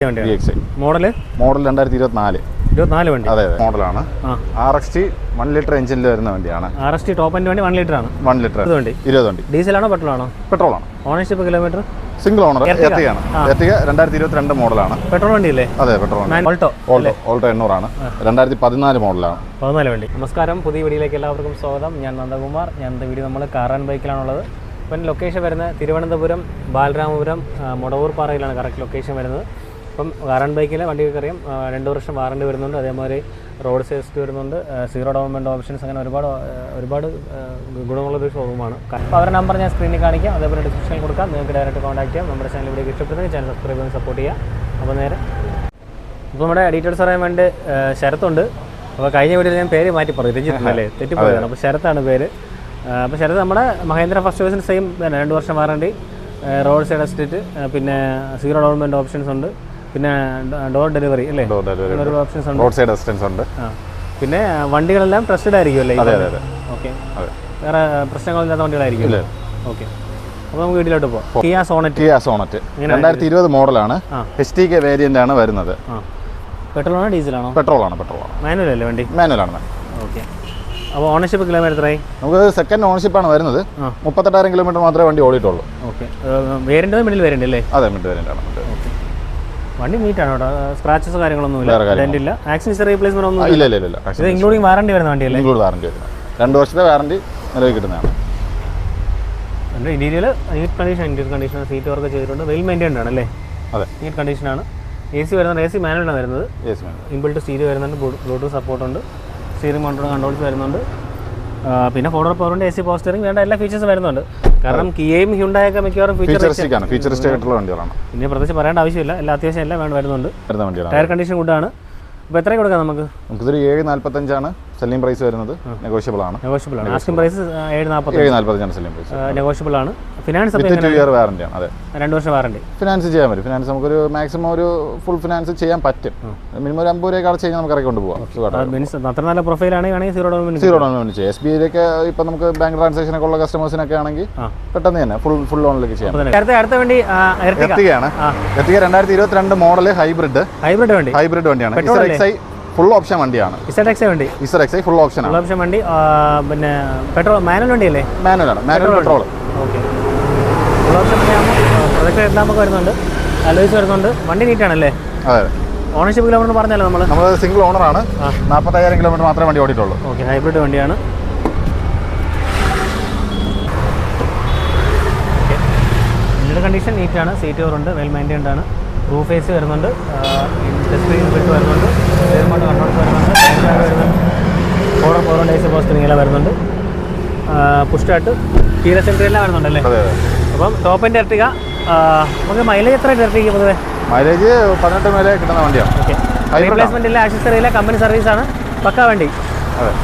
Model 2024 വണ്ടി. അതെ മോഡലാണ്. RXT 1 ലിറ്റർ എഞ്ചിനിൽ വരുന്ന വണ്ടിയാണ്. RXT ടോപ്പ് എൻഡ് വണ്ടി 1 ലിറ്റർ ആണ്. 1 ലിറ്റർ 20 വണ്ടി. ഡീസലാണോ പെട്രോളാണോ? പെട്രോളാണ്. ഓണർഷിപ്പ് കിലോമീറ്റർ സിംഗിൾ ഓണർ എർട്ടിഗയാണ്. എർട്ടിഗ 2022 മോഡലാണ്. പെട്രോൾ വണ്ടിയല്ലേ? അതെ പെട്രോൾ. ഓൾട്ടോ 800 ആണ്. 2014 മോഡലാണ്. 14 വണ്ടി. നമസ്കാരം, പുതിയ വീഡിയോയിലേക്ക് എല്ലാവർക്കും സ്വാഗതം. ഞാൻ നന്ദകുമാർ. ഇന്നത്തെ വീഡിയോ നമ്മൾ കാർ ആൻഡ് ബൈക്കിലാണുള്ളത്. ഇപ്പം ലൊക്കേഷൻ വരുന്നത് തിരുവനന്തപുരം ബാലരാമപുരം മുടവൂർ പാറയിലാണ് കറക്റ്റ് ലൊക്കേഷൻ വരുന്നത്. അപ്പം കാർ ആൻഡ് ബൈക്കിലെ വണ്ടികൾക്ക് അറിയാം 2 വർഷം വാറണ്ടി വരുന്നുണ്ട്. അതേമാതിരി റോഡ് സേഫ്റ്റി വരുന്നുണ്ട്, സീറോ ഡൗൺപേയ്മെൻറ്റ് ഓപ്ഷൻസ്, അങ്ങനെ ഒരുപാട് ഗുണമുള്ളൊരു ഷോറൂമാണ്. അപ്പോൾ അവരുടെ നമ്പർ ഞാൻ സ്ക്രീനിൽ കാണിക്കാം, അതേപോലെ ഡിസ്ക്രിപ്ഷനിൽ കൊടുക്കാം. നിങ്ങൾക്ക് ഡയറക്റ്റ് കോൺടാക്ട് ചെയ്യാം. നമ്മുടെ ചാനൽ വീഡിയോ ഇഷ്ടപ്പെടുന്നെങ്കിൽ ചാനൽ സബ്സ്ക്രൈബ് ചെയ്ത് സപ്പോർട്ട് ചെയ്യാം. അപ്പോൾ നേരെ ഇപ്പോൾ നമ്മുടെ ഡീറ്റെയിൽസ് അറിയാൻ വേണ്ടി ശരത്തുണ്ട്. അപ്പോൾ കഴിഞ്ഞ വീഡിയോയിൽ ഞാൻ പേര് മാറ്റി പറഞ്ഞു, രഞ്ജിത്തല്ലേ, തെറ്റിപ്പോയതാണ്. അപ്പോൾ ശരത്താണ് പേര്. അപ്പോൾ ശരത്ത് നമ്മുടെ മഹേന്ദ്ര ഫസ്റ്റ് ചോയ്സിന് സെയിം തന്നെ 2 വർഷം വാറണ്ടി, റോഡ് സൈഡ് എസ്റ്റേറ്റ്, പിന്നെ സീറോ ഡൗൺപേയ്മെൻറ്റ് ഓപ്ഷൻസ് ഉണ്ട്, പിന്നെ ഡോർ ഡെലിവറി അല്ലേ, ഒരു ഓപ്ഷൻസ് ഉണ്ട്, റോഡ് സൈഡ് അസിസ്റ്റൻസ് ഉണ്ട്. പിന്നെ വണ്ടികളെല്ലാം ട്രസ്റ്റഡ് ആയിരിക്കും അല്ലേ? ഓക്കെ, വേറെ പ്രശ്നങ്ങളില്ലാത്ത വണ്ടികളായിരിക്കും. ഓക്കെ, അപ്പോൾ നമുക്ക് വീട്ടിലോട്ട് പോകാം. കിയ സോണറ്റ് 2020 മോഡലാണ്. HTK വേരിയന്റ് ആണ് വരുന്നത്. പെട്രോളാണോ ഡീസലാണോ? പെട്രോളാണ്. മാനുവൽ അല്ലേ വണ്ടി? മാനുവലാണ്. ഓക്കെ, അപ്പോൾ ഓണർഷിപ്പ് കിലോമീറ്റർ എത്രയായി? നമുക്ക് സെക്കൻഡ് ഓണർഷിപ്പാണ് വരുന്നത്. 38,000 കിലോമീറ്റർ മാത്രമേ വണ്ടി ഓടിയിട്ടുള്ളൂ. ഓക്കെ, വേരിയന്റ് മിഡിൽ വേരിയന്റ് അല്ലേ? അതെ, മിഡ് വേരിയന്റ് ആണ്. ഓക്കെ, വണ്ടി നീറ്റാണ് കേട്ടോ, സ്ക്രാച്ചസ് കാര്യങ്ങളൊന്നും ഇല്ല. ആക്സിഡന്റ് റീപ്ലേസ്മെന്റ് ഒന്നും ഇല്ല. ഇത് ഇൻക്ലൂഡിംഗ് വാറണ്ടി വരുന്ന വണ്ടിയല്ലേ? ഇൻക്ലൂഡ് വാറണ്ടി വരുന്നത് 2 വർഷത്തെ വാറണ്ടി നിലവിൽ കിട്ടുന്നതാണ്. എൻ്റെ interior NEET condition seat work ചെയ്തിട്ടുണ്ട്. വെൽ മെയിൻറ്റൈൻഡ് ആണ് അല്ലേ? അതെ, നീറ്റ് കണ്ടീഷനാണ്. AC വരുന്നത് AC മാനുവലാണ് വരുന്നത്. ഇൻബിൽറ്റ് സ്റ്റീരിയോ വരുന്നുണ്ട്, ബ്ലൂടൂത്ത് സപ്പോർട്ടുണ്ട്, സ്റ്റിയറിംഗ് മൗണ്ടഡ് കൺട്രോൾസ് വരുന്നുണ്ട്, പിന്നെ ഫോർവേഡ് പവർ ഉണ്ട്, AC പവർ സ്റ്റിയറിംഗ്, വേണ്ട എല്ലാ ഫീച്ചേഴ്സും വരുന്നുണ്ട്. കാരണം കിയയും ഹ്യുണ്ടായൊക്കെ മിക്കവാറും ഫീച്ചറിസ്റ്റിക് ആയിട്ടുള്ള വണ്ടികളാണ്. പിന്നെ പ്രത്യേകിച്ച് പറയേണ്ട ആവശ്യമില്ല, എല്ലാ അത്യാവശ്യം എല്ലാം വരുന്നുണ്ട്. ടയർ കണ്ടീഷൻ ഗുഡാണ്. അപ്പോൾ എത്രയും കൊടുക്കാം നമുക്കിതൊരു 745 ആണ് സെല്ലിംഗ് പ്രൈസ് വരുന്നത്. നെഗോഷ്യബിൾ ആണ്. Asking price 745 selling price. Negotiable ആണ്. ഫിനാൻസ് 2 ഇയർ വാറണ്ടി ആണ്. അതെ, 2 വർഷം വാറണ്ടി. ഫിനാൻസ് ചെയ്യാൻ പറ്റും. ഫിനാൻസ് നമുക്കൊരു മാക്സിമം ഒരു ഫുൾ ഫിനാൻസ് ചെയ്യാൻ പറ്റും. മിനിമം ഒരു 50 രൂപ അടച്ച് കഴിഞ്ഞാൽ നമുക്ക് ഇറക്കി കൊണ്ടുപോകാം. മീൻസ് അത്ര നല്ല പ്രൊഫൈലാണെങ്കിൽ സീറോ ഡൗൺപേയ്മെന്റ് ചെയ്യാം. SBIയിലേക്ക് ഇപ്പം നമുക്ക് ബാങ്ക് ട്രാൻസാക്ഷൻ ഒക്കെ ഉള്ള കസ്റ്റമേഴ്സിനൊക്കെ ആണെങ്കിൽ പെട്ടെന്ന് തന്നെ ഫുൾ ലോണിലേക്ക് ചെയ്യാം. അടുത്ത വണ്ടി എർട്ടിഗയാണ്. എർട്ടിഗ 2022 മോഡൽ ഹൈബ്രിഡ് വണ്ടിയാണ്. ഫുൾ ഓപ്ഷൻ വണ്ടിയാണ്. ZXi ഫുൾ ഓപ്ഷൻ വണ്ടി. പിന്നെ പെട്രോൾ മാനുവൽ വണ്ടിയല്ലേ? മാനുവലാണ്. പെട്രോൾ. ഓക്കെ, ഫുൾ ഓപ്ഷൻ വണ്ടിയാകുമ്പോൾ പ്രൊജക്ട് എക്സാമൊക്കെ വരുന്നുണ്ട്, അലോയ്സ് വരുന്നുണ്ട്. വണ്ടി നീറ്റാണല്ലേ? അതെ. ഓണർഷിപ്പ് കിലോമീറ്റർ പറഞ്ഞല്ലോ നമ്മൾ സിംഗിൾ ഓണറാണ്. 40,000 കിലോമീറ്റർ മാത്രമേ വണ്ടി ഓടിയിട്ടുള്ളൂ. ഓക്കെ, ഹൈബ്രിഡ് വണ്ടിയാണ്. ഇന്ത്യയുടെ കണ്ടീഷൻ നീറ്റാണ്. സീറ്റ് കവറുണ്ട്, വെൽ മെയിൻറ്റൈൻഡ് ആണ്. റൂഫ് AC വരുന്നുണ്ട്, സ്ക്രീൻ ബിൽറ്റ് വരുന്നുണ്ട്, റിമോട്ട് കൺട്രോൾസ് വരുന്നുണ്ട്, ഫോർവേഡ് പവർ ഉണ്ട്, AC പവർ സ്റ്റിയറിംഗ് എല്ലാം വരുന്നുണ്ട്, പുഷ് സ്റ്റാർട്ട്, കീലസ് എൻട്രി എല്ലാം വരുന്നുണ്ടല്ലേ? അപ്പം ടോപ്പ് എൻഡ് എർട്ടിഗ. നമുക്ക് മൈലേജ് എത്ര എർട്ടിഗ പൊതുവെ? മൈലേജ് 18 മേലെ കിട്ടുന്ന വണ്ടിയാണ്. ഓക്കെ, റീപ്ലേസ്മെന്റ് ഇല്ല, ആക്സസറി ഇല്ല, കമ്പനി സർവീസ് ആണ്, പക്കാ വണ്ടി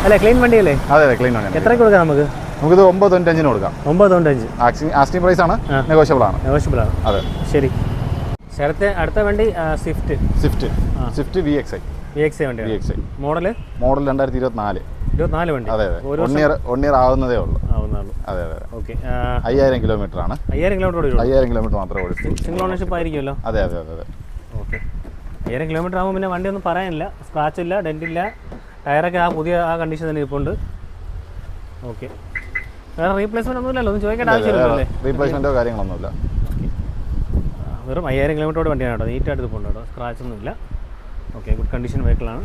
അല്ലേ? ക്ലീൻ വണ്ടി അല്ലേ? അതെ, ക്ലീൻ വണ്ടി. എത്രയ്ക്ക് കൊടുക്കാം നമുക്കിത് 995 കൊടുക്കാം. 995 ആസ്കിംഗ് പ്രൈസ് ആണ്. നെഗോഷ്യബിൾ ആണ്. അതെ, ശരി. ശരത്ത്, അടുത്ത വണ്ടി സ്വിഫ്റ്റ് VXi വണ്ടി. മോഡൽ 2024 വണ്ടി. അതെ, 1 ഇയർ ആവുന്നതേ ഉള്ളൂ. അതെ. ഓക്കെ, 5000 കിലോമീറ്റർ ആണ്. 5000 കിലോമീറ്റർ മാത്രമേ ഓടിച്ചു. സിംഗിൾ ഓണർഷിപ്പ് ആയിരിക്കുമല്ലോ? അതെ. ഓക്കെ, 1000 കിലോമീറ്റർ ആകുമ്പോൾ പിന്നെ വണ്ടി ഒന്നും പറയാനില്ല, സ്ക്രാച്ച് ഇല്ല, ഡെന്റ് ഇല്ല, ടയറൊക്കെ പുതിയ കണ്ടീഷൻ തന്നെ ഇരിപ്പുണ്ട്. ഓക്കെ, വേറെ റീപ്ലേസ്മെന്റ് ഒന്നുമില്ലല്ലോ? ഒന്നും ചോദിക്കേണ്ട ആവശ്യമില്ലല്ലേ? റീപ്ലേസ്മെന്റോ കാര്യങ്ങളൊന്നുമില്ല. വെറും 5000 കിലോമീറ്ററോട് വണ്ടിയാണ് കേട്ടോ. നീറ്റായിട്ട് പോകുന്നുണ്ട് കേട്ടോ, സ്ക്രാച്ചൊന്നുമില്ല. ഓക്കെ, ഗുഡ് കണ്ടീഷൻ വെഹിക്കിളാണ്.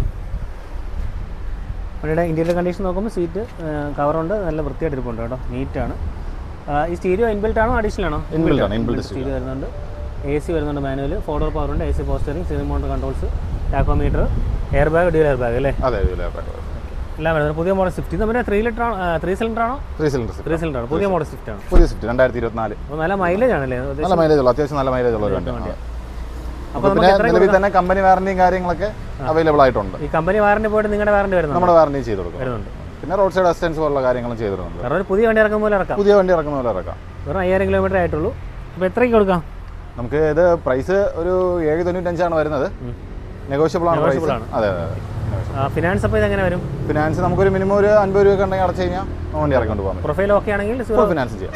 വണ്ടിയുടെ ഇന്റീരിയർ കണ്ടീഷൻ നോക്കുമ്പോൾ സീറ്റ് കവറുണ്ട്, നല്ല വൃത്തിയായിട്ട് ഇരിപ്പുണ്ട് കേട്ടോ, നീറ്റാണ്. ഈ സ്റ്റീരിയോ ഇൻബിൽറ്റ് ആണോ അഡീഷണൽ ആണോ? ഇൻബിൽറ്റ് സ്റ്റീരിയോ വരുന്നുണ്ട്, AC വരുന്നുണ്ട്, മാനുവൽ, ഫോർവേഡ് പവർ ഉണ്ട്, AC power steering, steering mounted controls, tachometer, air bag, dual air bag അല്ലേ? അതെ, എല്ലാം വരുന്നത്. പുതിയ മോഡൽ സ്വിഫ്റ്റ്. ഇത് നമ്മുടെ 3 സിലിണ്ടർ ആണോ? 3 സിലിണ്ടർ. പുതിയ മോഡൽ സ്വിഫ്റ്റ് ആണ്. 2024. അപ്പോൾ നല്ല മൈലേജ് ആണല്ലേ? നല്ല മൈലേജ് ഉള്ള, അത്യാവശ്യം നല്ല മൈലേജ് ഉള്ള ഒരു വണ്ടിയാണ്. അപ്പോൾ നിലവിൽ തന്നെ കമ്പനി വാറണ്ടിയും കാര്യങ്ങളൊക്കെ അവൈലബിൾ ആയിട്ടുണ്ട്. ഈ കമ്പനി വാറണ്ടി പോയിട്ട് നിങ്ങളുടെ വാറണ്ടി വരുന്നത്? നമ്മുടെ വാറണ്ടി ചെയ്ത് കൊടുക്കുന്നുണ്ട്. പിന്നെ റോഡ് സൈഡ് അസിസ്റ്റൻസ് പോലുള്ള കാര്യങ്ങളും ചെയ്തിട്ടുണ്ട്. കാരണം പുതിയ വണ്ടി ഇറക്കുന്ന പോലെ ഇറക്കാം. വെറും 5000 കിലോമീറ്റർ ആയിട്ടുള്ളൂ. അപ്പോൾ എത്രയ്ക്ക് കൊടുക്കാം നമുക്ക്? ഇത് പ്രൈസ് ഒരു 795 ആണ് വരുന്നത്. നെഗോഷ്യബിൾ ആണ്. അതെ. ഫിനാൻസ് അപ്പോൾ ഇതെങ്ങനെ വരും? ഫിനാൻസ് നമുക്കൊരു മിനിമം ഒരു 50 രൂപ ഉണ്ടെങ്കിൽ അടച്ചു കഴിഞ്ഞാൽ വണ്ടി ഇറക്കൊണ്ട് പോകാം. പ്രൊഫൈൽ ഓക്കെ ആണെങ്കിൽ ഫിനാൻസ് ചെയ്യാം.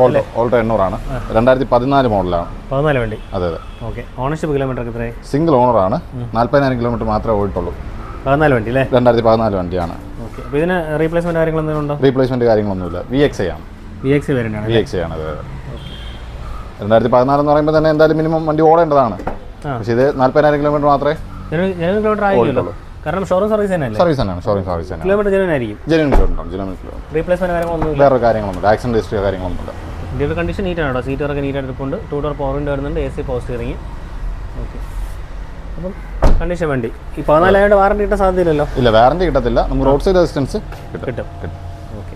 ഓൾട്ടോ 800 ആണ്. 2014 മോഡലാണ്. 14 വണ്ടി. അതെ അതെ. ഓക്കെ. ഓണർഷിപ്പ് കിലോമീറ്റർ എത്രയായി? സിംഗിൾ ഓണറാണ്. 40,000 കിലോമീറ്റർ മാത്രമേ ഓടിയിട്ടുള്ളൂ. 14 വണ്ടി അല്ലേ? 2014 വണ്ടിയാണ്. ഓക്കെ. അപ്പോൾ ഇതിന് റീപ്ലേസ്മെന്റ് കാര്യങ്ങളൊന്നും ഉണ്ടോ? റീപ്ലേസ്മെന്റ് കാര്യങ്ങളൊന്നുമില്ല. VXI ആണ്. VXI വേരിയന്റ് ആണ്. VXI ആണ്. അതെ. 2014 എന്ന് പറയുമ്പോൾ തന്നെ എന്തായാലും മിനിമം വണ്ടി ഓടേണ്ടതാണ്. പക്ഷേ ഇത് 40,000 കിലോമീറ്റർ മാത്രമേ കിലോമീറ്റർ ആയിരിക്കുമല്ലോ. കാരണം ഷോറൂം സർവീസ് തന്നെയല്ലേ? സർവീസ് തന്നെയാണ്. ഷോറൂം സർവീസ് തന്നെ. കിലോമീറ്റർ ജെനുവിൻ ആയിരിക്കും. Genuine kilometre. റീപ്ലേസ്മെന്റ് കാര്യങ്ങളൊന്നും വേറെ കാര്യങ്ങളൊന്നുമില്ല. ആക്സിഡന്റ് ഹിസ്റ്ററി കാര്യങ്ങളൊന്നുമില്ല. ഇന്ത്യയുടെ കണ്ടീഷൻ നീറ്റാണ് കേട്ടോ. സീറ്റ് ഒക്കെ നീറ്റായിട്ട് ഇരിപ്പുണ്ട്. 2 ഡോർ പവർ വിൻഡോ വരുന്നുണ്ട്. AC power steering. ഓക്കെ. അപ്പം കണ്ടീഷൻ വണ്ടി ഈ 14,000 വാറണ്ടി കിട്ടാൻ സാധ്യതയില്ലല്ലോ? ഇല്ല, വാറണ്ടി കിട്ടത്തില്ല. നമുക്ക് റോഡ് സൈഡ് അസിസ്റ്റൻസ് കിട്ടും. ഓക്കെ.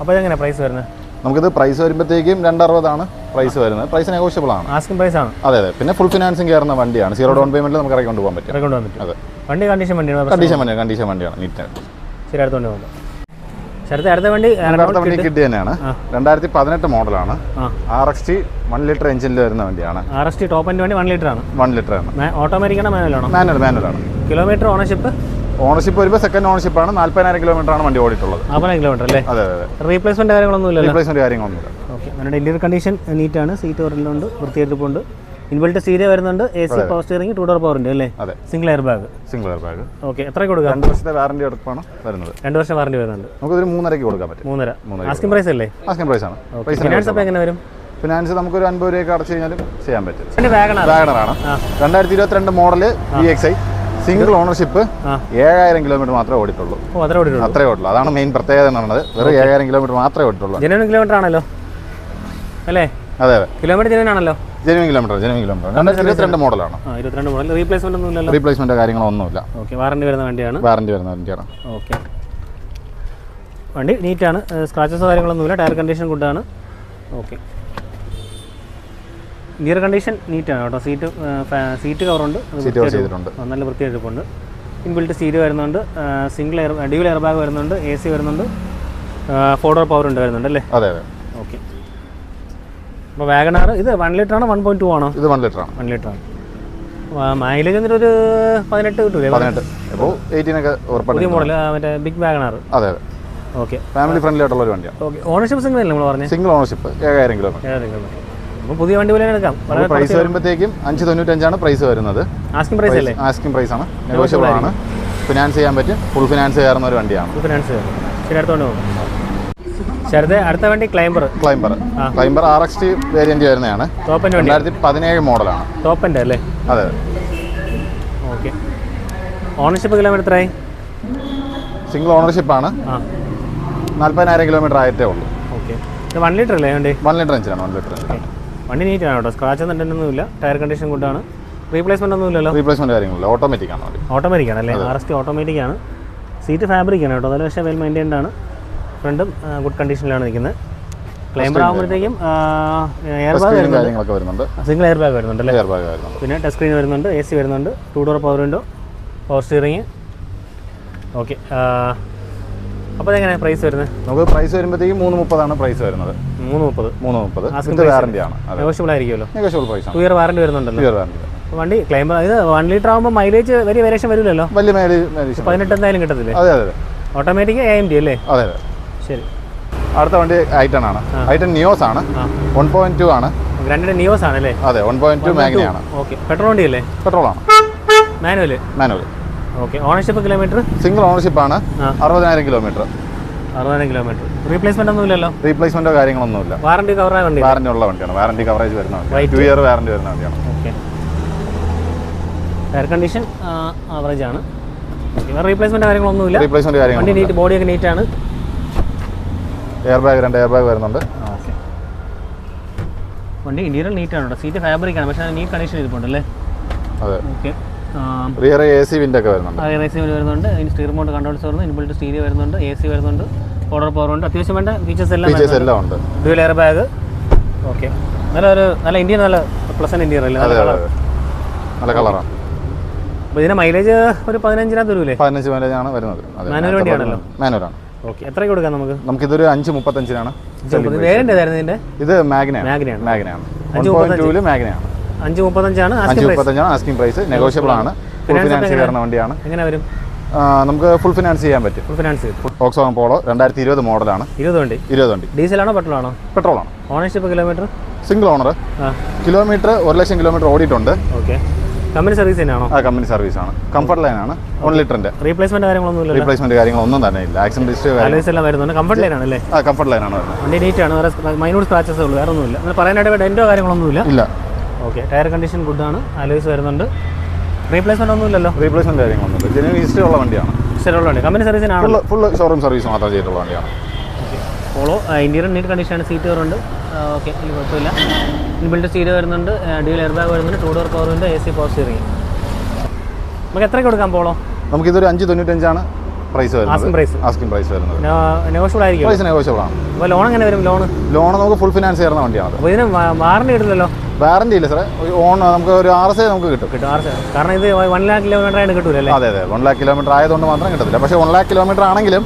അപ്പോൾ എങ്ങനെ പ്രൈസ് വരുന്നത്? നമുക്കിത് പ്രൈസ് വരുമ്പോഴത്തേക്കും 260 പ്രൈസ് വരുന്നത്. പ്രൈസ് നെഗോഷ്യബിൾ ആണ്. ആസ്കിംഗ് പ്രൈസ് ആണ്. അതെ അതെ. പിന്നെ ഫുൾ ഫിനാൻസിങ് കയറുന്ന വണ്ടിയാണ്. 0 ഡൗൺ പേയ്മെന്റിൽ നമുക്ക് ഇറക്കി കൊണ്ടുപോകാൻ പറ്റും. അതെ. വണ്ടി കണ്ടീഷൻ വണ്ടിയാണ്. കണ്ടീഷൻ വണ്ടിയാണ്. നീറ്റ്. ശരി, അടുത്തോണ്ട് പോകുന്നത് അടുത്ത വണ്ടി കിട്ടി തന്നെയാണ്. 2018 മോഡലാണ്. RXT 1 ലിറ്റർ എഞ്ചിനിൽ വരുന്ന വണ്ടിയാണ്. RXT ടോപ്പ് എൻഡ് വണ്ടി 1 ലിറ്റർ ആണ്. 1 ലിറ്റർ ആണ്. ഓട്ടോമാറ്റിക് ആണോ മാനുവൽ ആണോ? മാനുവലാണ്. കിലോമീറ്റർ ഓണർഷിപ്പ് വരുമ്പോൾ സെക്കൻഡ് ഓണർഷിപ്പ് ആണ്. 40,000 കിലോമീറ്റർ ആണ് വണ്ടി ഓടിയിട്ടുള്ളത്. 40,000 കിലോമീറ്റർ അല്ലേ? അതെ അതെ. റീപ്ലേസ്മെന്റ് കാര്യങ്ങളൊന്നുമില്ല. ഓക്കെ. നമ്മുടെ ഇന്റീരിയർ കണ്ടീഷൻ നീറ്റാണ്. സീറ്റ് ഒരെണ്ണമുണ്ട്, വൃത്തിയായിട്ടുണ്ട്. ഇൻബിൽറ്റ് സ്റ്റീരിയോ വരുന്നുണ്ട്. AC power steering, 2 door power ഉണ്ട് അല്ലേ? Single air bag. ഓക്കെ. എത്ര കൊടുക്കാം? 2 വർഷത്തെ വാറണ്ടി എടുപ്പാണ് വരുന്നത്. 2 വർഷം വാറണ്ടി വരുന്നുണ്ട്. നമുക്ക് ഒരു 3.5 കൊടുക്കാൻ പറ്റും. 3.5. ആസ്കിംഗ് പ്രൈസ് അല്ലേ? ആസ്കിംഗ് പ്രൈസ് ആണ്. ഫിനാൻസ് അപ്പോൾ എങ്ങനെ വരും? ഫിനാൻസ് നമുക്കൊരു 50 രൂപയൊക്കെ അടച്ചു കഴിഞ്ഞാലും ചെയ്യാൻ പറ്റും. വാഗണറാണ്. 2022 model VXI single ownership. 7,000 kilometre മാത്രമേ ഓടിയിട്ടുള്ളൂ. അത്രേ ഓടുള്ളൂ. അതാണ് മെയിൻ പ്രത്യേകത എന്ന് പറയുന്നത്. വെറും 7,000 കിലോമീറ്റർ മാത്രമേ ഓടിയിട്ടുള്ളൂ. ജെനുവിൻ കിലോമീറ്റർ ആണല്ലോ അല്ലേ? അതെ അതെ. കിലോമീറ്റർ ജെനുവിൻ ആണല്ലോ. ജെനുവിൻ കിലോമീറ്റർ 2022 മോഡലാണ്. 22 മോഡൽ. റീപ്ലേസ്മെന്റ് ഒന്നുമില്ലല്ലോ? റീപ്ലേസ്മെന്റ് കാര്യങ്ങളൊന്നുമില്ല. ഓക്കെ. വാറണ്ടി വരുന്ന വണ്ടിയാണ്. ഓക്കെ. വണ്ടി നീറ്റാണ്. സ്ക്രാച്ചസ് കാര്യങ്ങളൊന്നുമില്ല. ടയർ കണ്ടീഷൻ ഗുഡാണ്. ഓക്കെ. ഇന്റീരിയർ കണ്ടീഷൻ നീറ്റാണ് കേട്ടോ. സീറ്റ് കവറുണ്ട്. നല്ല വൃത്തിയായിട്ടുണ്ട്. ഇൻബിൽറ്റ് സ്റ്റീരിയോ വരുന്നുണ്ട്. ഡ്യുവൽ എയർ ബാഗ് വരുന്നുണ്ട്. AC വരുന്നുണ്ട്. 4 ഡോർ പവർ ഉണ്ട് വരുന്നുണ്ട് അല്ലേ? അതെ അതെ. ഓക്കെ. അപ്പോൾ വാഗണാർ ഇത് 1 ലിറ്റർ ആണോ 1.2 ആണോ? ഇത് 1 ലിറ്റർ ആണ്. 1 ലിറ്റർ ആണ്. മൈലേജ് എന്നിട്ട് ഒരു 18 കിട്ടൂലേ? 18. അപ്പോൾ 18 പുതിയ മോഡൽ മറ്റേ ബിഗ് വാഗണാർ. അതെ അതെ. ഓക്കെ. ഫാമിലി ഫ്രണ്ട്ലി ആയിട്ടുള്ള ഒരു വണ്ടിയാണ്. ഓക്കെ. ഓണർഷിപ്പ് സിംഗിൾ അല്ലേ നമ്മൾ പറഞ്ഞത്? Single ownership 7,000 kilometre. അപ്പോൾ പുതിയ വണ്ടി പോലെ എടുക്കാം. പ്രൈസ് വരുമ്പോഴത്തേക്കും 595 പ്രൈസ് വരുന്നത്. ആസ്കിംഗ് പ്രൈസ് അല്ലേ? ആസ്കിംഗ് പ്രൈസ് ആണ്. നെഗോഷ്യബിൾ ആണ്. ഫിനാൻസ് ചെയ്യാൻ പറ്റും. ഫുൾ ഫിനാൻസ് കയറുന്ന ഒരു വണ്ടിയാണ്. ഫിനാൻസ്. ശരി, അടുത്തോണ്ട് പോകും. ശരി, അടുത്ത വണ്ടി ക്ലൈംബർ RXT വേരിയന്റ് വരുന്നതാണ്. 2017 മോഡലാണ്. ടോപ്പ് എൻഡ് അല്ലേ? അതെ. ഓക്കെ. ഓണർഷിപ്പ് കിലോമീറ്റർ എത്രയായി? സിംഗിൾ ഓണർഷിപ്പ് ആണ്. 40,000 കിലോമീറ്റർ ആയിട്ടേ ഉള്ളൂ. ഓക്കെ. ഇത് 1 ലിറ്റർ അല്ലേ വണ്ടി? 1 ലിറ്റർ എഞ്ചിനാണ്. 1 ലിറ്റർ. വണ്ടി നീറ്റാണ് കേട്ടോ. സ്ക്രാച്ച് ഒന്നുമില്ല. ടയർ കണ്ടീഷൻ ഗുഡാണ്. റീപ്ലേസ്മെന്റ് ഒന്നുമില്ലല്ലോ? റീപ്ലേസ്മെന്റ് കാര്യങ്ങളില്ല. ഓട്ടോമാറ്റിക് ആണ്. ഓട്ടോമാറ്റിക് ആണ് അല്ലേ? RXT ഓട്ടോമാറ്റിക് ആണ്. സീറ്റ് ഫാബ്രിക് ആണ് കേട്ടോ. അതിൽ പക്ഷേ വെൽ മെയിൻറ്റൈൻഡ് ആണ്. ഫ്രണ്ടും ഗുഡ് കണ്ടീഷനിലാണ് നിൽക്കുന്നത്. ക്ലൈംബർ ആകുമ്പോഴത്തേക്കും എയർ ബാഗ് വരുന്നുണ്ട്. സിംഗിൾ എയർ ബാഗ് വരുന്നുണ്ട് അല്ലേ? പിന്നെ ടച്ച് സ്ക്രീൻ വരുന്നുണ്ട്. AC വരുന്നുണ്ട്. 2 door power window, power steering. Okay. അപ്പോൾ എങ്ങനെ പ്രൈസ് വരുന്നത്? നമുക്ക് പ്രൈസ് വരുമ്പോഴത്തേക്കും 330 പ്രൈസ് വരുന്നത്. 330 വാറണ്ടി ആണ്. നെഗോഷ്യബിൾ ആയിരിക്കുമല്ലോ? നെഗോഷ്യബിൾ പ്രൈസ് ആണ്. 2 ഇയർ വാറണ്ടി വരുന്നുണ്ടല്ലോ. വണ്ടി ക്ലൈംബർ ഇത് 1 ലിറ്റർ ആകുമ്പോൾ മൈലേജ് വലിയ വേരിയേഷൻ വരില്ലല്ലോ? വലിയ മൈലേജ് 18 എന്തായാലും കിട്ടത്തില്ലേ? അതെ അതെ. ഓട്ടോമാറ്റിക് AMD അല്ലേ? അതെ അതെ. ശരി. അടുത്ത വണ്ടി ഐറ്റൺ ആണ്. ഐറ്റൺ നിയോസ് ആണ്. 1.2 ആണ്. ഗ്രാൻഡിന്റെ നിയോസ് ആണ് അല്ലേ? അതെ. 1.2 മാഗ്ന ആണ്. ഓക്കെ. പെട്രോൾ വണ്ടി അല്ലേ? പെട്രോൾ ആണ്. Manual. Okay. Ownership kilometre single ownership ആണ്. 60,000 കിലോമീറ്റർ. 60,000 കിലോമീറ്റർ. റീപ്ലേസ്മെന്റ് ഒന്നുമില്ലല്ലോ? റീപ്ലേസ്മെന്റോ കാര്യങ്ങളൊന്നുമില്ല. വാറണ്ടി കവറായ വണ്ടി? വാറണ്ടി ഉള്ള വണ്ടിയാണ്. വാറണ്ടി കവറേജ് വരുന്ന വണ്ടിയാണ്. 2 ഇയർ വാറണ്ടി വരുന്ന വണ്ടിയാണ്. ഓക്കെ. എയർ കണ്ടീഷൻ ആവറേജ് ആണ്. റീപ്ലേസ്മെന്റ് കാര്യങ്ങളൊന്നുമില്ല. വണ്ടി നീറ്റ്, ബോഡിയൊക്കെ നീറ്റാണ്. എയർ ബാഗ് 2 എയർ ബാഗ് വരുന്നുണ്ട്. ഓക്കെ. വണ്ടി ഇന്റീരിയർ നീറ്റാണ് കേട്ടോ. സീറ്റ് ഫാബ്രിക് ആണ്, പക്ഷേ നീറ്റ് കണ്ടീഷൻ ഇരിപ്പുണ്ടല്ലേ? അതെ. ഓക്കെ. റിയർ AC വിൻഡ് ഒക്കെ വരുന്നുണ്ട്. AC വിൻഡ് വരുന്നുണ്ട്. അതിന് സ്റ്റീർ മൗണ്ട് കൺട്രോൾസ് വരുന്നുണ്ട്. ഇൻബിൽറ്റ് സ്റ്റീരിയോ വരുന്നുണ്ട്. AC വരുന്നുണ്ട്. 4 ഡോർ പവർ ഉണ്ട്. അത്യാവശ്യം വേണ്ട ഫീച്ചേഴ്സ് എല്ലാം ഉണ്ട്. Dual air bag. ഓക്കെ. നല്ല ഇന്ത്യൻ, നല്ല പ്ലസന്റ് ഇന്റീരിയർ അല്ലേ? നല്ല കളറാണ്. അപ്പോൾ ഇതിന് മൈലേജ് ഒരു 15 തരൂലേ? 15 മൈലേജ് ആണ് വരുന്നത്. മാനുവൽ വണ്ടിയാണല്ലോ? മാനുവലാണ്. ഓക്കെ. എത്രയ്ക്ക് കൊടുക്കാം നമുക്കിതൊരു 535 വേരിയന്റ് ഏതായിരുന്നു ഇതിന്റെ? ഇത് മാഗ്നയാണ്. 1.2 മാഗ്നയാണ്. 535 ആസ്കിംഗ് പ്രൈസ്. നെഗോഷ്യബിൾ ആണ്. ഫുൾ ഫിനാൻസ് കയറുന്ന വണ്ടിയാണ്. എങ്ങനെ വരും? നമുക്ക് ഫുൾ ഫിനാൻസ് ചെയ്യാൻ പറ്റും. ഫുൾ ഫിനാൻസ് ചെയ്യും. വോക്സ്വാഗൺ പോളോ 2020 മോഡലാണ്. 20 വണ്ടി. ഡീസലാണോ പെട്രോളാണോ? പെട്രോളാണ്. Ownership kilometre? Single owner. Kilometre 1,00,000 kilometre ഓടിയിട്ടുണ്ട്. ഓക്കെ. കമ്പനി സർവീസ് തന്നെയാണോ? കമ്പനി സർവീസാണ്. കംഫർട്ട് ലൈനാണ്. 1 ലിറ്ററിന്റെ. റീപ്ലേസ്മെന്റ് കാര്യങ്ങളൊന്നും റീപ്ലേസ്മെന്റ് കാര്യങ്ങളൊന്നും തന്നെ ഇല്ല. ആക്സിഡന്റ് ഹിസ്റ്ററി എല്ലാം വരുന്നുണ്ട്. കംഫർട്ട് ലൈൻ ആണല്ലേ? കംഫർട്ട് ലൈനാണ് വരുന്നത്. വണ്ടി നീറ്റ് ആണ്. വേറെ മൈനൂർ സ്ക്രാച്ചസ് ഉള്ളൂ, വേറെ ഒന്നുമില്ല. പറയാനായിട്ട് ഡെന്റോ കാര്യങ്ങളൊന്നുമില്ല. ഇല്ല. ഓക്കെ. ടയർ കണ്ടീഷൻ ഗുഡാണ്. അലോയ്സ് വരുന്നുണ്ട്. റീപ്ലേസ്മെന്റ് ഒന്നും ഇല്ലല്ലോ? റീപ്ലേസ്മെന്റ് കാര്യങ്ങളൊന്നുമില്ല. ജെന്യൂൻ ഹിസ്റ്ററി ഉള്ള വണ്ടിയാണ്. ഹിസ്റ്ററി വണ്ടി. കമ്പനി സർവീസിനാണ്. ഫുൾ ഷോറൂം സർവീസ് മാത്രം ചെയ്തിട്ടുള്ള വണ്ടിയാണ്. പോളോ ഇന്റീരിയർ നീറ്റ് കണ്ടീഷനാണ്. സീറ്റ് കവറുണ്ട്. ഓക്കെ, ഇനി കുഴപ്പമില്ല. ഇൻബിൽറ്റ് സ്റ്റീരിയോ വരുന്നുണ്ട്. ഡ്യുവൽ എയർ ബാഗ് വരുന്നുണ്ട്. 2 ഡോർ പവറിൻ്റെ AC പവർ സ്റ്റിയറിംഗ്. നമുക്ക് എത്രയ്ക്ക് കൊടുക്കാം പോളോ? നമുക്കിതൊരു 595 പ്രൈസ് വരുന്നത്. ആസ്കിംഗ് പ്രൈസ് വരുന്നത്. നെഗോഷ്യബിൾ ആയിരിക്കും. പ്രൈസ് നെഗോഷ്യബിൾ ആണ്. അപ്പോൾ ലോൺ എങ്ങനെ വരും? ലോൺ നമുക്ക് ഫുൾ ഫിനാൻസ് ചെയ്യുന്ന വണ്ടിയാണ്. അപ്പോൾ ഇതിന് വാറണ്ടി കിട്ടില്ലല്ലോ? വാറണ്ടി ഇല്ല സാറേ. നമുക്ക് ഒരു RSA നമുക്ക് കിട്ടും. കാരണം ഇത് 1 ലാഖ് കിലോമീറ്റർ ആയിട്ട് കിട്ടൂലല്ലേ? അതെ 1 ലാഖ് കിലോമീറ്റർ ആയതുകൊണ്ട് മാത്രം കിട്ടത്തില്ല. പക്ഷേ 1 ലാഖ് കിലോമീറ്റർ ആണെങ്കിലും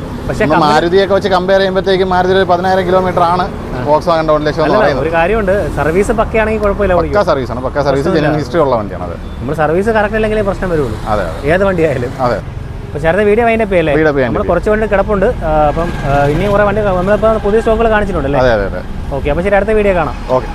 മാരുതിയൊക്കെ വെച്ച് കമ്പയർ ചെയ്യുമ്പോഴത്തേക്കും മാരുതി 10,000 കിലോമീറ്റർ ആണ് വോക്സ്വാഗൺ 1 ലക്ഷം എന്ന് പറയുന്നത്. ഒരു കാര്യമുണ്ട്, സർവീസ് പക്കയാണെങ്കിൽ കുഴപ്പമില്ല. പക്കാ സർവീസാണ്. പക്കാ സർവീസ്, ജെന്യൂൻ ഹിസ്റ്ററി ഉള്ള വണ്ടിയാണ്. അത് നമ്മൾ സർവീസ് കറക്റ്റ് അല്ലെങ്കിലേ പ്രശ്നം വരുള്ളൂ. അതെ, ഏത് വണ്ടിയായാലും. അതെ. അപ്പോൾ ചേർത്ത വീഡിയോ അതിൻ്റെ പേരല്ലേ? നമ്മൾ കുറച്ച് വണ്ടി കിടപ്പുണ്ട്. അപ്പം ഇനിയും കുറേ വണ്ടി നമ്മളിപ്പോൾ പുതിയ സ്റ്റോക്കുകൾ കാണിച്ചിട്ടുണ്ടല്ലേ? അതെ. ഓക്കെ. അപ്പോൾ ശരി, അടുത്ത വീഡിയോ കാണാം. ഓക്കെ.